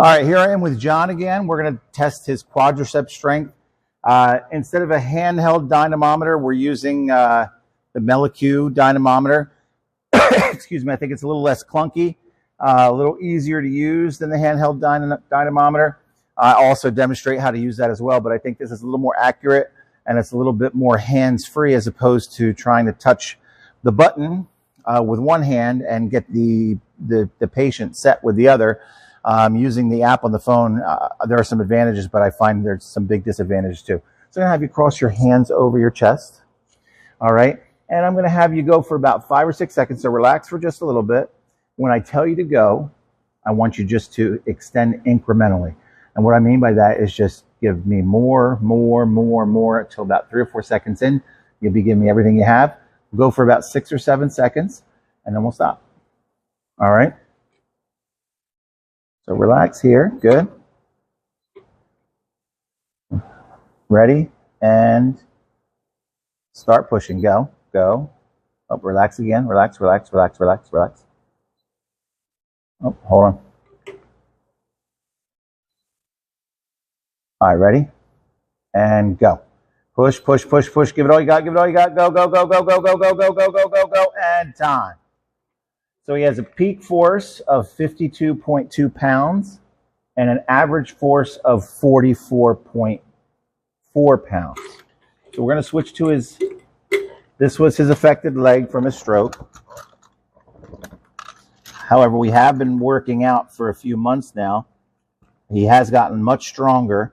All right, here I am with John again. We're going to test his quadricep strength. Instead of a handheld dynamometer, we're using the Molecule dynamometer. Excuse me, I think it's a little less clunky, a little easier to use than the handheld dynamometer. I also demonstrate how to use that as well, but I think this is a little more accurate and it's a little bit more hands-free as opposed to trying to touch the button with one hand and get the patient set with the other. Using the app on the phone, there are some advantages, but I find there's some big disadvantages too. So I'm going to have you cross your hands over your chest. All right. And I'm going to have you go for about 5 or 6 seconds. So relax for just a little bit. When I tell you to go, I want you just to extend incrementally. And what I mean by that is just give me more until about 3 or 4 seconds in. You'll be giving me everything you have. We'll go for about 6 or 7 seconds and then we'll stop. All right. So relax here, good. Ready, and start pushing, go. Oh, relax again, relax. Oh, hold on. All right, ready, and go. Push, give it all you got, go, and time. So he has a peak force of 52.2 pounds and an average force of 44.4 pounds. So we're going to switch to this was his affected leg from his stroke. However, we have been working out for a few months now. He has gotten much stronger.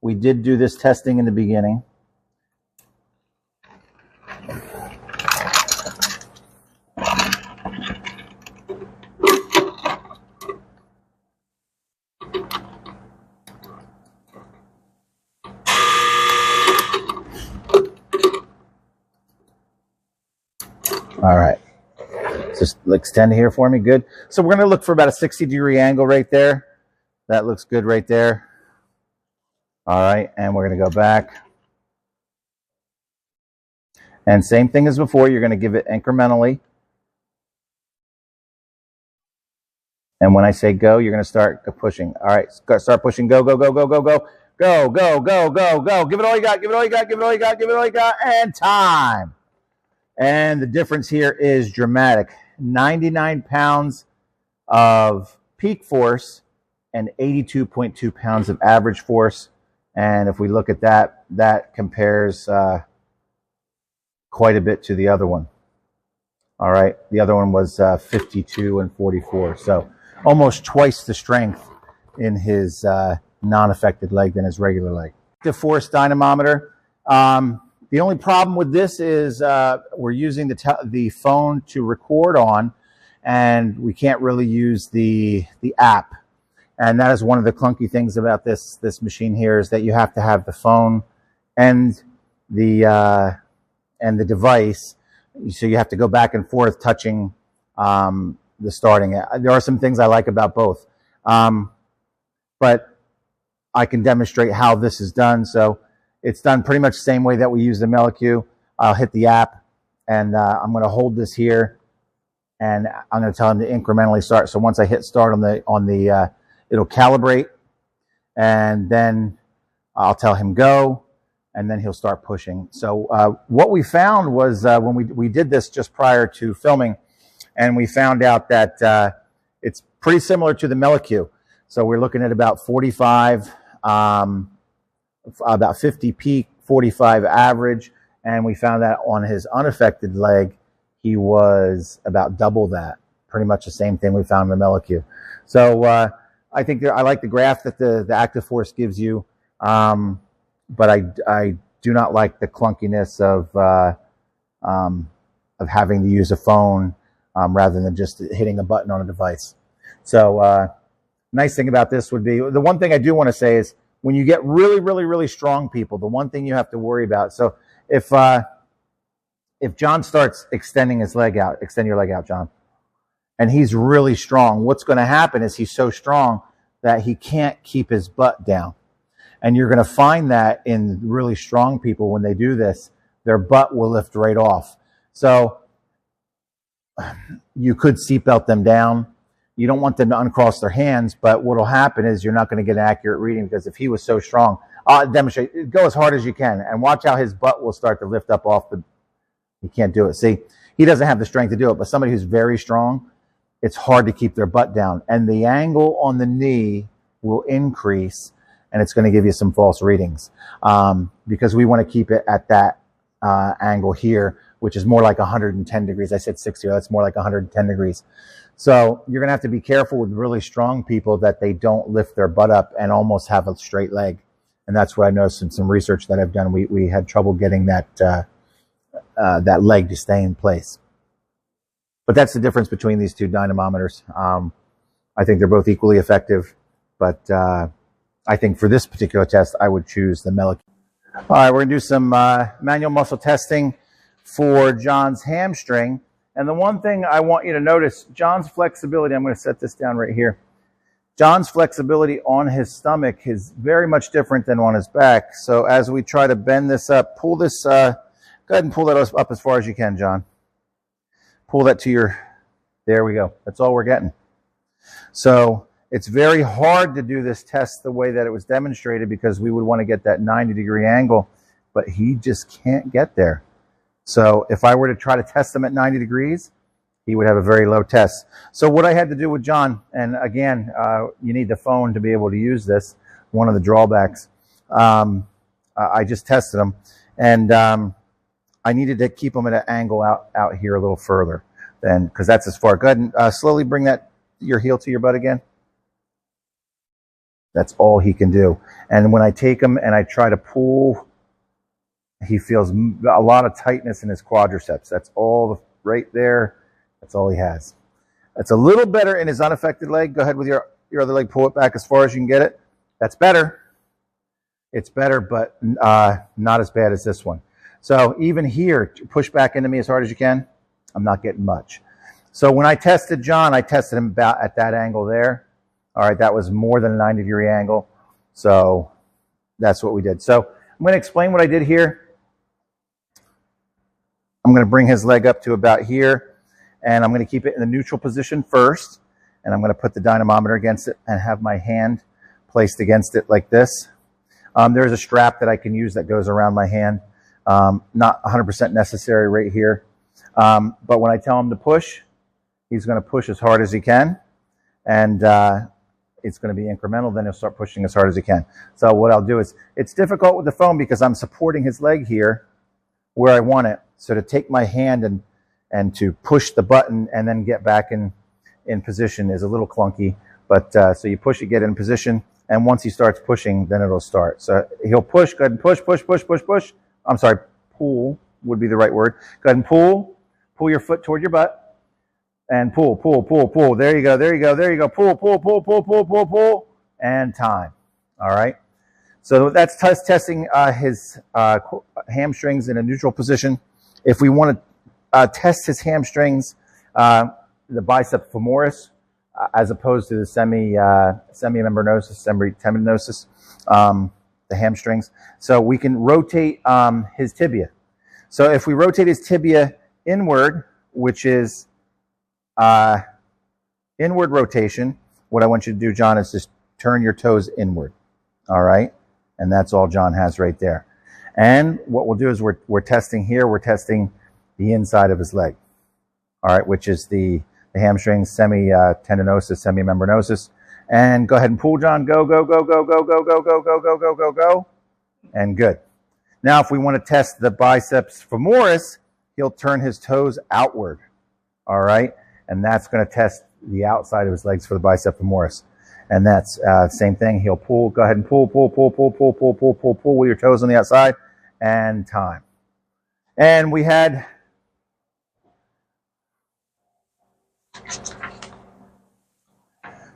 We did do this testing in the beginning. All right, just extend here for me. Good. So we're going to look for about a 60-degree angle right there. That looks good right there. All right, and we're going to go back. And same thing as before, you're going to give it incrementally. And when I say go, you're going to start pushing. All right, start pushing. Go. Give it all you got, and time. And the difference here is dramatic. 99 pounds of peak force and 82.2 pounds of average force. And if we look at that, that compares quite a bit to the other one. All right. The other one was 52 and 44. So almost twice the strength in his non-affected leg than his regular leg. The force dynamometer. The only problem with this is we're using the phone to record on, and we can't really use the app. And that is one of the clunky things about this machine here, is that you have to have the phone and the device. So you have to go back and forth touching the starting. There are some things I like about both, but I can demonstrate how this is done. So it's done pretty much the same way that we use the Molecule. I'll hit the app, and I'm going to hold this here, and I'm going to tell him to incrementally start. So once I hit start on the it'll calibrate, and then I'll tell him go, and then he'll start pushing. So what we found was when we did this just prior to filming, and we found out that it's pretty similar to the Molecule. So we're looking at about 45. About 50 peak, 45 average, and we found that on his unaffected leg, he was about double that. Pretty much the same thing we found in the Molecule. So I think I like the graph that the active force gives you, but I do not like the clunkiness of having to use a phone rather than just hitting a button on a device. So nice thing about this would be, the one thing I do want to say is, when you get really strong people, the one thing you have to worry about. So if John starts extending his leg out, extend your leg out, John, and he's really strong, what's going to happen is he's so strong that he can't keep his butt down. And you're going to find that in really strong people, when they do this, their butt will lift right off. So you could seatbelt them down. you don't want them to uncross their hands, but what will happen is you're not going to get an accurate reading, because if he was so strong, demonstrate, go as hard as you can and watch how his butt will start to lift up off the, he can't do it. See, he doesn't have the strength to do it, but somebody who's very strong, it's hard to keep their butt down. And the angle on the knee will increase, and it's going to give you some false readings, because we want to keep it at that angle here, which is more like 110 degrees. I said 60, that's more like 110 degrees. So you're going to have to be careful with really strong people that they don't lift their butt up and almost have a straight leg. And that's what I noticed in some research that I've done. We had trouble getting that that leg to stay in place. But that's the difference between these two dynamometers. I think they're both equally effective, but I think for this particular test, I would choose the Melic. All right, we're going to do some manual muscle testing for John's hamstring. And the one thing I want you to notice, John's flexibility, I'm going to set this down right here. John's flexibility on his stomach is very much different than on his back. So as we try to bend this up, pull this, go ahead and pull that up as far as you can, John. Pull that to your, there we go. That's all we're getting. So it's very hard to do this test the way that it was demonstrated, because we would want to get that 90-degree angle, but he just can't get there. So if I were to try to test him at 90 degrees, he would have a very low test. So what I had to do with John, and again, you need the phone to be able to use this, one of the drawbacks, I just tested him, and I needed to keep him at an angle out here a little further, then, because that's as far. Go ahead and slowly bring that, your heel to your butt again. That's all he can do. And when I take him and I try to pull, he feels a lot of tightness in his quadriceps. That's all right there. That's all he has. That's a little better in his unaffected leg. Go ahead with your other leg. Pull it back as far as you can get it. That's better. It's better, but not as bad as this one. So even here, push back into me as hard as you can. I'm not getting much. So when I tested John, I tested him about at that angle there. All right, that was more than a 90-degree angle. So that's what we did. So I'm going to explain what I did here. I'm going to bring his leg up to about here, and I'm going to keep it in the neutral position first, and I'm going to put the dynamometer against it and have my hand placed against it like this. There's a strap that I can use that goes around my hand. Not 100% necessary right here. But when I tell him to push, he's going to push as hard as he can, and it's going to be incremental. Then he'll start pushing as hard as he can. So what I'll do is, it's difficult with the phone because I'm supporting his leg here where I want it. So to take my hand and to push the button and then get back in position is a little clunky. But so you push it, get in position, and once he starts pushing, then it'll start. So he'll push. Go ahead and push, push, push, push, push. I'm sorry, pull would be the right word. Go ahead and pull. Pull your foot toward your butt. And pull, pull, pull, pull. There you go, there you go, there you go. Pull, pull, pull, pull, pull, pull, pull. And time. All right. So that's testing his hamstrings in a neutral position. If we want to test his hamstrings, the bicep femoris, as opposed to the semimembranosus, semitendinosus, the hamstrings. So we can rotate his tibia. So if we rotate his tibia inward, which is inward rotation, what I want you to do, John, is just turn your toes inward. All right? And that's all John has right there. And what we'll do is we're testing here, we're testing the inside of his leg. All right, which is the hamstrings, semitendinosus, semimembranosus. And go ahead and pull, John. Go, go, go, go, go, go, go, go, go, go, go, go, go. And good. Now, if we want to test the biceps femoris, he'll turn his toes outward. All right? And that's going to test the outside of his legs for the bicep femoris. And that's same thing. He'll pull. Go ahead and pull, pull, pull, pull, pull, pull, pull, pull, pull with your toes on the outside. And time. And we had...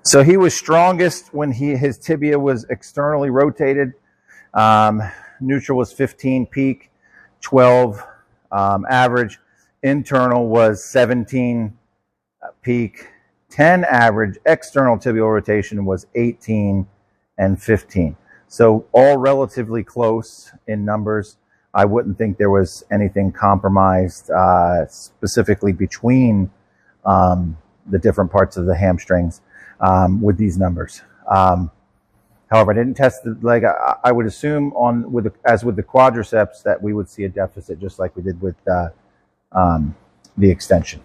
So he was strongest when his tibia was externally rotated. Neutral was 15 peak, 12 average. Internal was 17 peak, 10 average. External tibial rotation was 18 and 15. So all relatively close in numbers. I wouldn't think there was anything compromised specifically between the different parts of the hamstrings with these numbers. However, I didn't test the leg. I would assume as with the quadriceps that we would see a deficit just like we did with the extension.